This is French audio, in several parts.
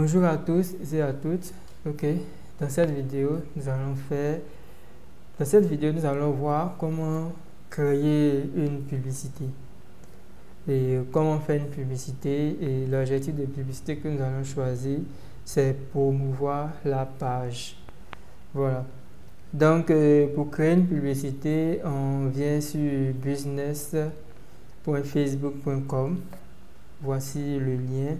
Bonjour à tous et à toutes. Ok, dans cette vidéo, nous allons voir comment créer une publicité et comment faire une publicité. Et l'objectif de publicité que nous allons choisir, c'est promouvoir la page. Voilà. Donc, pour créer une publicité, on vient sur business.facebook.com. Voici le lien.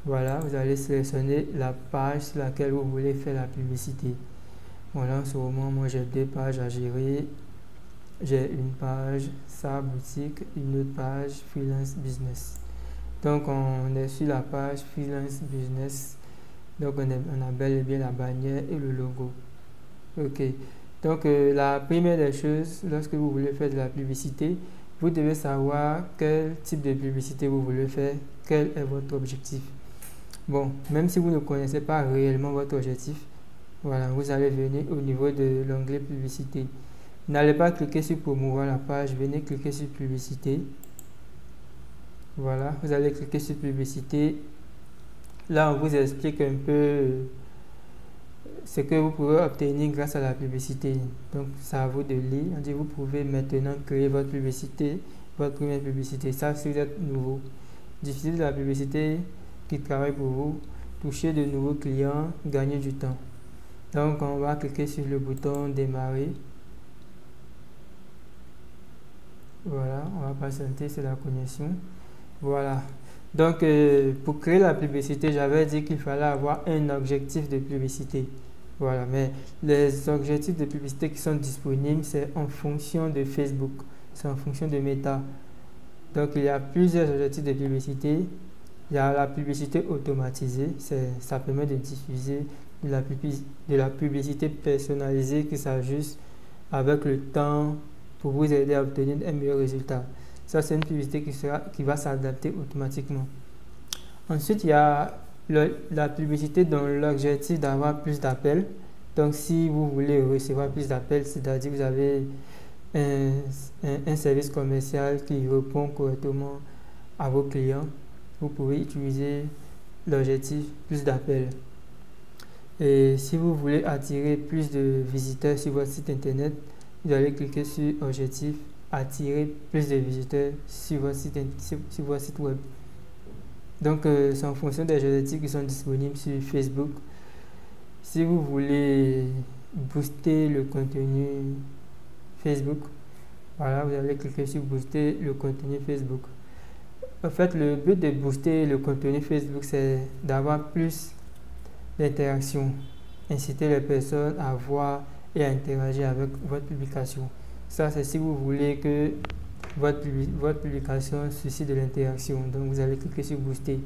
Voilà, vous allez sélectionner la page sur laquelle vous voulez faire la publicité. Voilà, en ce moment, moi j'ai deux pages à gérer. J'ai une page sa boutique, une autre page freelance business. Donc on est sur la page freelance business. Donc on a bel et bien la bannière et le logo. Ok. Donc la première des choses, lorsque vous voulez faire de la publicité, vous devez savoir quel type de publicité vous voulez faire, quel est votre objectif. Bon, même si vous ne connaissez pas réellement votre objectif, voilà, vous allez venir au niveau de l'onglet publicité. N'allez pas cliquer sur promouvoir la page, venez cliquer sur publicité. Voilà, vous allez cliquer sur publicité. Là, on vous explique un peu ce que vous pouvez obtenir grâce à la publicité. Donc, c'est à vous de lire. On dit vous pouvez maintenant créer votre publicité, votre première publicité. Ça, si vous êtes nouveau. Diffuser de la publicité qui travaille pour vous, toucher de nouveaux clients, gagner du temps. Donc on va cliquer sur le bouton démarrer. Voilà, on va patienter, c'est la connexion. Voilà. Donc pour créer la publicité, j'avais dit qu'il fallait avoir un objectif de publicité. Voilà, mais les objectifs de publicité qui sont disponibles, c'est en fonction de Facebook, c'est en fonction de Meta. Donc il y a plusieurs objectifs de publicité. Il y a la publicité automatisée, ça permet de diffuser de la publicité personnalisée qui s'ajuste avec le temps pour vous aider à obtenir un meilleur résultat. Ça, c'est une publicité qui va s'adapter automatiquement. Ensuite, il y a la publicité dont l'objectif d'avoir plus d'appels. Donc, si vous voulez recevoir plus d'appels, c'est-à-dire que vous avez un service commercial qui répond correctement à vos clients, vous pouvez utiliser l'objectif plus d'appels. Et si vous voulez attirer plus de visiteurs sur votre site internet, vous allez cliquer sur objectif attirer plus de visiteurs sur votre site web. Donc c'est en fonction des objectifs qui sont disponibles sur Facebook. Si vous voulez booster le contenu Facebook, voilà, vous allez cliquer sur booster le contenu Facebook. En fait, le but de booster le contenu Facebook, c'est d'avoir plus d'interaction, inciter les personnes à voir et à interagir avec votre publication. Ça, c'est si vous voulez que votre publication suscite de l'interaction. Donc, vous allez cliquer sur booster.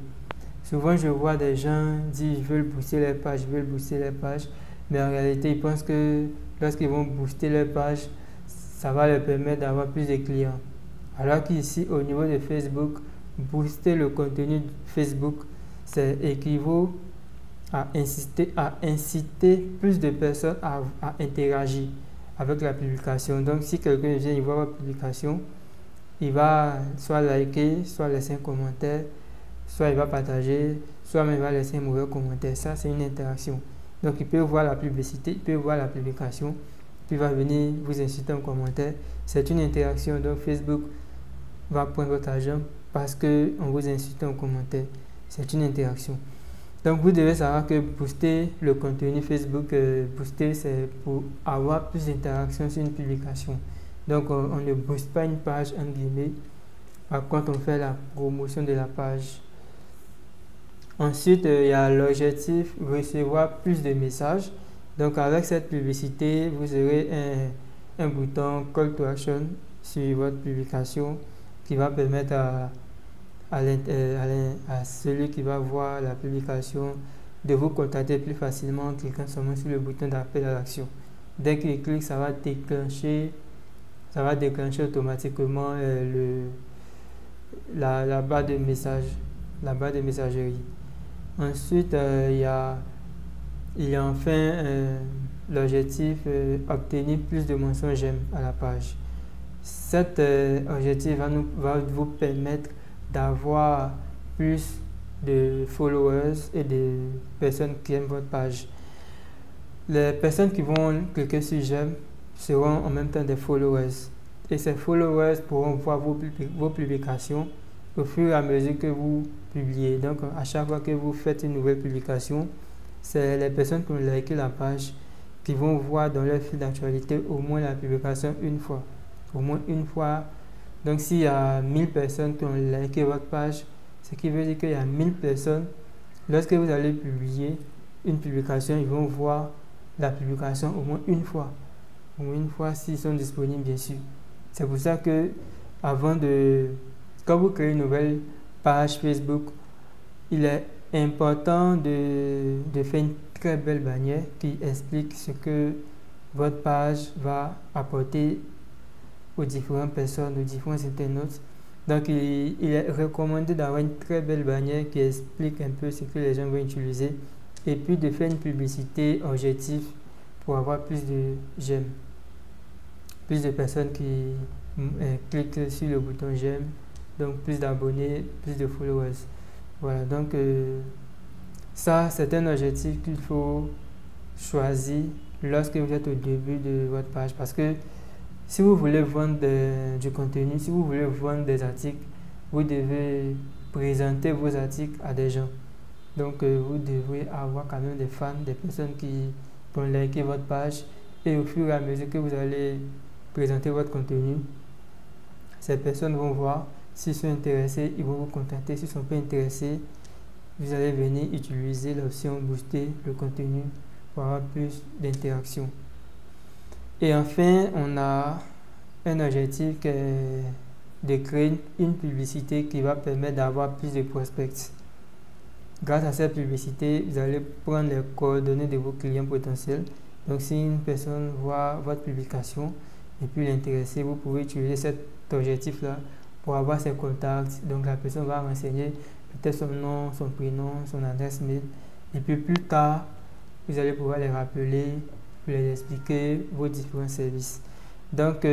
Souvent, je vois des gens dire ils veulent booster les pages, mais en réalité, ils pensent que lorsqu'ils vont booster les pages, ça va leur permettre d'avoir plus de clients. Alors qu'ici, au niveau de Facebook, booster le contenu Facebook, c'est équivaut à inciter plus de personnes à interagir avec la publication. Donc, si quelqu'un vient y voir votre publication, il va soit liker, soit laisser un commentaire, soit il va partager, soit même il va laisser un mauvais commentaire. Ça, c'est une interaction. Donc, il peut voir la publicité, il peut voir la publication, puis il va venir vous inciter en commentaire. C'est une interaction. Donc, Facebook va prendre votre argent parce qu'on vous incite en commentaire. C'est une interaction. Donc, vous devez savoir que booster le contenu Facebook, booster, c'est pour avoir plus d'interactions sur une publication. Donc, on ne booste pas une page, en guillemets. Par contre, on fait la promotion de la page. Ensuite, il y a l'objectif recevoir plus de messages. Donc, avec cette publicité, vous aurez un bouton Call to Action sur votre publication qui va permettre à celui qui va voir la publication de vous contacter plus facilement en cliquant seulement sur le bouton d'appel à l'action. Dès qu'il clique, ça va déclencher automatiquement la barre de messagerie. Ensuite, il y a enfin l'objectif obtenir plus de mentions j'aime à la page. Cet objectif va vous permettre d'avoir plus de followers et de personnes qui aiment votre page. Les personnes qui vont cliquer sur j'aime seront en même temps des followers. Et ces followers pourront voir vos publications au fur et à mesure que vous publiez. Donc, à chaque fois que vous faites une nouvelle publication, c'est les personnes qui ont liké la page qui vont voir dans leur fil d'actualité au moins la publication une fois. Au moins une fois. Donc, s'il y a 1000 personnes qui ont liké votre page, ce qui veut dire qu'il y a 1000 personnes, lorsque vous allez publier une publication, ils vont voir la publication au moins une fois. Au moins une fois s'ils sont disponibles, bien sûr. C'est pour ça que quand vous créez une nouvelle page Facebook, il est important de faire une très belle bannière qui explique ce que votre page va apporter aux différentes personnes, aux différents internautes. Donc, il est recommandé d'avoir une très belle bannière qui explique un peu ce que les gens vont utiliser et puis de faire une publicité objective pour avoir plus de j'aime, plus de personnes qui cliquent sur le bouton j'aime, donc plus d'abonnés, plus de followers. Voilà, donc ça c'est un objectif qu'il faut choisir lorsque vous êtes au début de votre page, parce que si vous voulez vendre du contenu, si vous voulez vendre des articles, vous devez présenter vos articles à des gens. Donc vous devrez avoir quand même des fans, des personnes qui vont liker votre page, et au fur et à mesure que vous allez présenter votre contenu, ces personnes vont voir. S'ils sont intéressés, ils vont vous contacter. S'ils ne sont pas intéressés, vous allez venir utiliser l'option booster le contenu pour avoir plus d'interaction. Et enfin, on a un objectif qui est de créer une publicité qui va permettre d'avoir plus de prospects. Grâce à cette publicité, vous allez prendre les coordonnées de vos clients potentiels. Donc, si une personne voit votre publication et puis l'intéressée, vous pouvez utiliser cet objectif-là pour avoir ses contacts. Donc, la personne va renseigner peut-être son nom, son prénom, son adresse mail. Et puis, plus tard, vous allez pouvoir les rappeler, pour les expliquer vos différents services. Donc,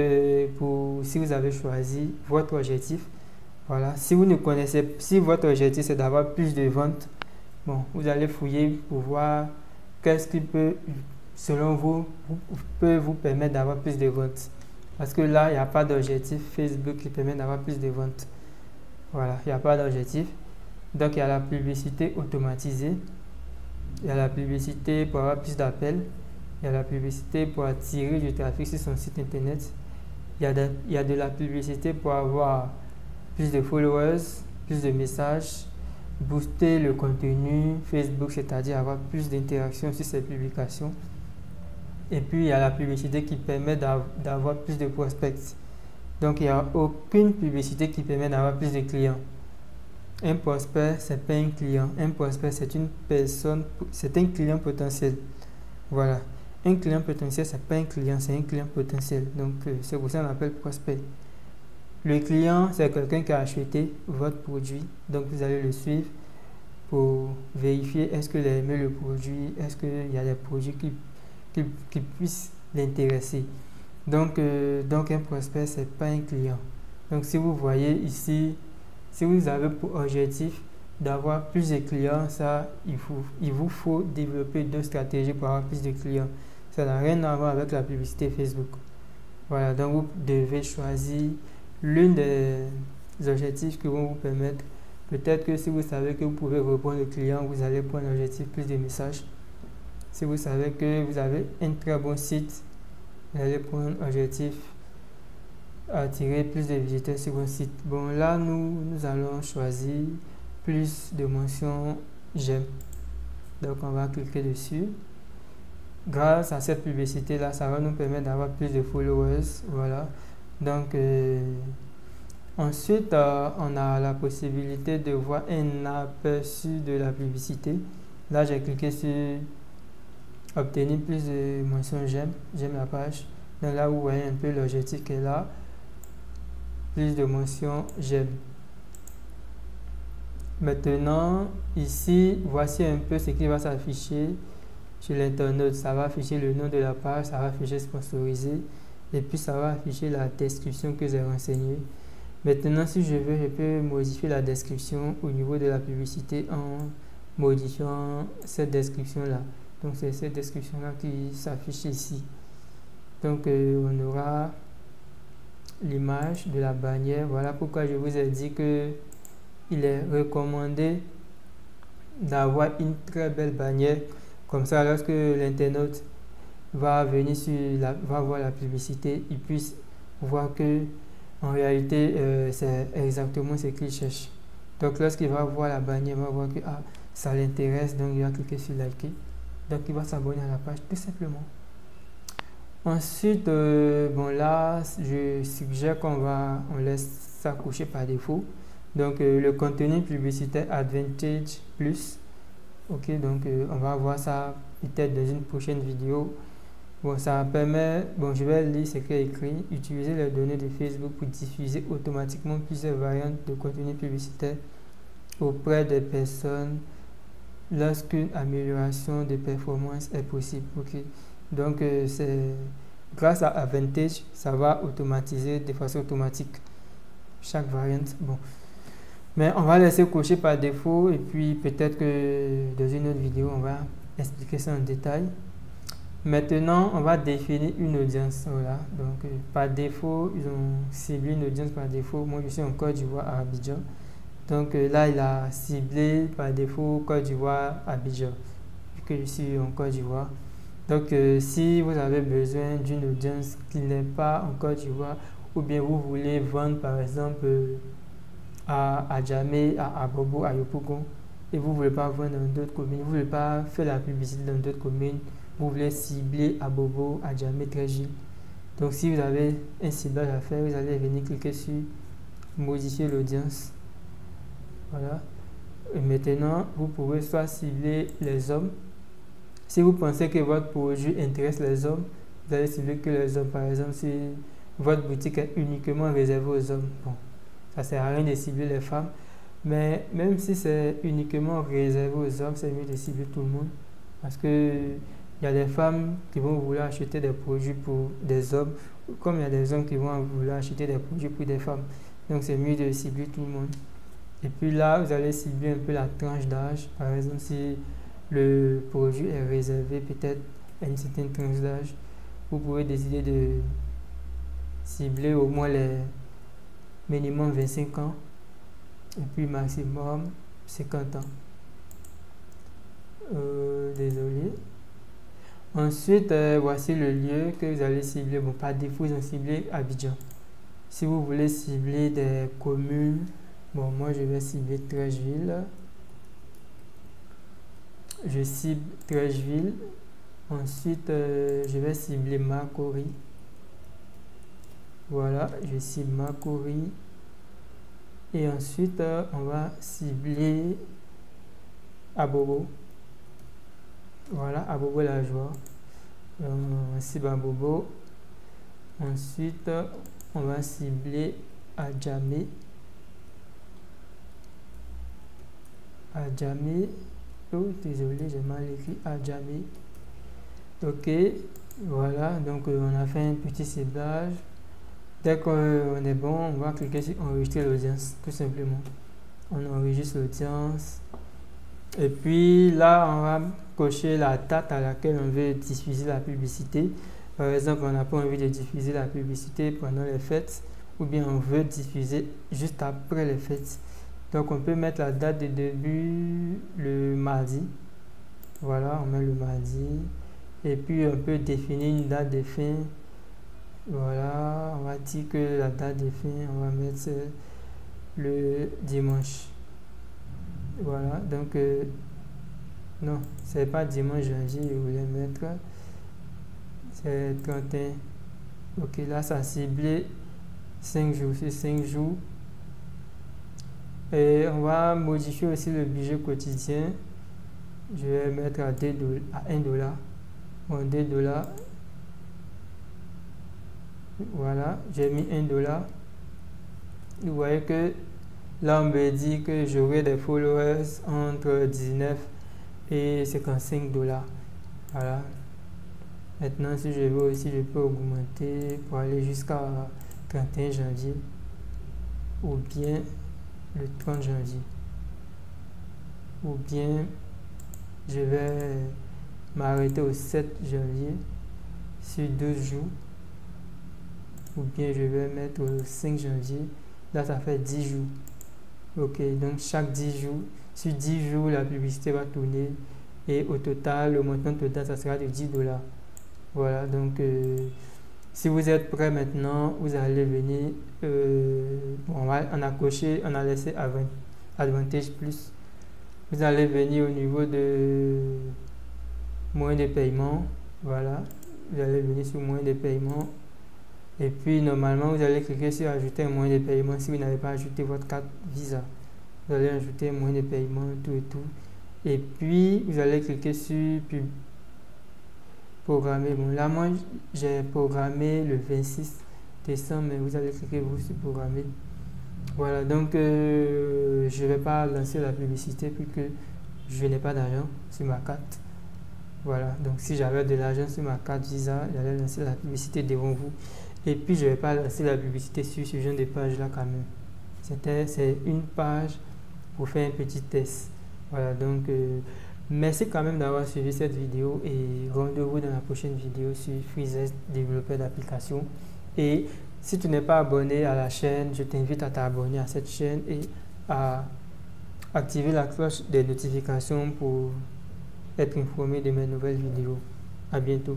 si vous avez choisi votre objectif, voilà. Si votre objectif c'est d'avoir plus de ventes, bon, vous allez fouiller pour voir qu'est-ce qui peut, selon vous, peut vous permettre d'avoir plus de ventes. Parce que là, il n'y a pas d'objectif Facebook qui permet d'avoir plus de ventes. Voilà, il n'y a pas d'objectif. Donc, il y a la publicité automatisée. Il y a la publicité pour avoir plus d'appels. Il y a la publicité pour attirer du trafic sur son site internet. Il y a de la publicité pour avoir plus de followers, plus de messages, booster le contenu Facebook, c'est-à-dire avoir plus d'interactions sur ses publications. Et puis, il y a la publicité qui permet d'avoir plus de prospects. Donc, il n'y a aucune publicité qui permet d'avoir plus de clients. Un prospect, ce n'est pas un client. Un prospect, c'est une personne, c'est un client potentiel. Voilà. Un client potentiel, ce n'est pas un client, c'est un client potentiel. Donc, c'est pour ça qu'on appelle prospect. Le client, c'est quelqu'un qui a acheté votre produit. Donc, vous allez le suivre pour vérifier est-ce qu'il a aimé le produit, est-ce qu'il y a des produits qui puissent l'intéresser. Donc, un prospect, ce n'est pas un client. Donc, si vous voyez ici, si vous avez pour objectif d'avoir plus de clients, il vous faut développer deux stratégies pour avoir plus de clients. Ça n'a rien à voir avec la publicité Facebook. Voilà, donc vous devez choisir l'un des objectifs qui vont vous permettre. Peut-être que si vous savez que vous pouvez répondre aux clients, vous allez prendre l'objectif plus de messages. Si vous savez que vous avez un très bon site, vous allez prendre l'objectif attirer plus de visiteurs sur votre site. Bon, là, nous allons choisir plus de mentions j'aime. Donc, on va cliquer dessus. Grâce à cette publicité là, ça va nous permettre d'avoir plus de followers. Voilà. Donc, ensuite, on a la possibilité de voir un aperçu de la publicité. Là, j'ai cliqué sur obtenir plus de mentions j'aime la page. Donc là, vous voyez un peu l'objectif qui est là. Plus de mentions j'aime. Maintenant, ici, voici un peu ce qui va s'afficher sur l'internaute. Ça va afficher le nom de la page, ça va afficher sponsorisé, et puis ça va afficher la description que j'ai renseignée. Maintenant, si je veux, je peux modifier la description au niveau de la publicité en modifiant cette description-là. Donc, c'est cette description-là qui s'affiche ici. Donc, on aura l'image de la bannière. Voilà pourquoi je vous ai dit que il est recommandé d'avoir une très belle bannière. Comme ça, lorsque l'internaute va venir va voir la publicité, il puisse voir que en réalité c'est exactement ce qu'il cherche. Donc lorsqu'il va voir la bannière, il va voir que ça l'intéresse, donc il va cliquer sur liker. Donc il va s'abonner à la page tout simplement. Ensuite, bon là, je suggère on laisse ça coucher par défaut. Donc le contenu publicitaire Advantage Plus. Ok, donc on va voir ça peut-être dans une prochaine vidéo. Bon, ça permet, bon, je vais lire ce qui est écrit. Utiliser les données de Facebook pour diffuser automatiquement plusieurs variantes de contenu publicitaire auprès des personnes lorsqu'une amélioration de performance est possible. Ok, donc c'est grâce à Advantage, ça va automatiser de façon automatique chaque variante. Bon, mais on va laisser cocher par défaut et puis peut-être que dans une autre vidéo, on va expliquer ça en détail. Maintenant, on va définir une audience. Voilà. Donc, par défaut, ils ont ciblé une audience par défaut. Moi, je suis en Côte d'Ivoire à Abidjan. Donc, là, il a ciblé par défaut Côte d'Ivoire à Abidjan, vu que je suis en Côte d'Ivoire. Donc, si vous avez besoin d'une audience qui n'est pas en Côte d'Ivoire, ou bien vous voulez vendre, par exemple, à Adjamé, à Abobo, à Yopougon, et vous ne voulez pas vendre dans d'autres communes, vous ne voulez pas faire la publicité dans d'autres communes, vous voulez cibler Abobo, Adjamé, Tréjil. Donc si vous avez un ciblage à faire, vous allez venir cliquer sur modifier l'audience. Voilà. Et maintenant, vous pouvez soit cibler les hommes. Si vous pensez que votre produit intéresse les hommes, vous allez cibler que les hommes. Par exemple, si votre boutique est uniquement réservée aux hommes, bon, ça ne sert à rien de cibler les femmes. Mais même si c'est uniquement réservé aux hommes, c'est mieux de cibler tout le monde. Parce que il y a des femmes qui vont vouloir acheter des produits pour des hommes, comme il y a des hommes qui vont vouloir acheter des produits pour des femmes. Donc c'est mieux de cibler tout le monde. Et puis là, vous allez cibler un peu la tranche d'âge. Par exemple, si le produit est réservé peut-être à une certaine tranche d'âge, vous pouvez décider de cibler au moins les minimum 25 ans et puis maximum 50 ans. Désolé. Ensuite, voici le lieu que vous allez cibler. Bon, par défaut, ils ont ciblé Abidjan. Si vous voulez cibler des communes, bon, moi je vais cibler Treichville. Je cible Treichville. Ensuite, je vais cibler Makori. Voilà, je cible Makori. Et ensuite, on va cibler Abobo. Voilà, Abobo la joie. On cible Abobo. Ensuite, on va cibler Adjamé. Adjamé. Oh, désolé, j'ai mal écrit Adjamé. Ok, voilà, donc on a fait un petit ciblage. Dès qu'on est bon, on va cliquer sur enregistrer l'audience, tout simplement. On enregistre l'audience. Et puis là, on va cocher la date à laquelle on veut diffuser la publicité. Par exemple, on n'a pas envie de diffuser la publicité pendant les fêtes, ou bien on veut diffuser juste après les fêtes. Donc on peut mettre la date de début le mardi. Voilà, on met le mardi. Et puis on peut définir une date de fin. Voilà, on va dire que la date de fin, on va mettre le dimanche. Voilà, donc non, c'est pas dimanche janvier, je voulais mettre, c'est 31. Ok, là ça a ciblé 5 jours, c'est 5 jours. Et on va modifier aussi le budget quotidien. Je vais mettre à 1 $. Bon, 2 $. Voilà, j'ai mis 1 $. Vous voyez que là, on me dit que j'aurai des followers entre 19 et 55 $. Voilà. Maintenant, si je veux aussi, je peux augmenter pour aller jusqu'à 31 janvier. ou bien le 30 janvier. Ou bien je vais m'arrêter au 7 janvier sur 12 jours. Ou bien je vais mettre au 5 janvier. Là, ça fait 10 jours. Ok, donc chaque 10 jours, sur 10 jours, la publicité va tourner. Et au total, le montant total, ça sera de 10 $. Voilà, donc si vous êtes prêt maintenant, vous allez venir, on a coché, on a laissé Advantage Plus. Vous allez venir au niveau de moyens de paiement, voilà, vous allez venir sur moyens de paiement. Et puis normalement, vous allez cliquer sur ajouter un moyen de paiement si vous n'avez pas ajouté votre carte Visa. Vous allez ajouter un moyen de paiement, tout et tout. Et puis, vous allez cliquer sur programmer. Bon, là, moi, j'ai programmé le 26 décembre, mais vous allez cliquer vous sur programmer. Voilà, donc je ne vais pas lancer la publicité puisque je n'ai pas d'argent sur ma carte. Voilà, donc si j'avais de l'argent sur ma carte Visa, j'allais lancer la publicité devant vous. Et puis, je ne vais pas lancer la publicité sur ce genre de page-là quand même. C'est une page pour faire un petit test. Voilà, donc merci quand même d'avoir suivi cette vidéo et rendez-vous dans la prochaine vidéo sur Freezest, développeur d'application. Et si tu n'es pas abonné à la chaîne, je t'invite à t'abonner à cette chaîne et à activer la cloche des notifications pour être informé de mes nouvelles vidéos. À bientôt.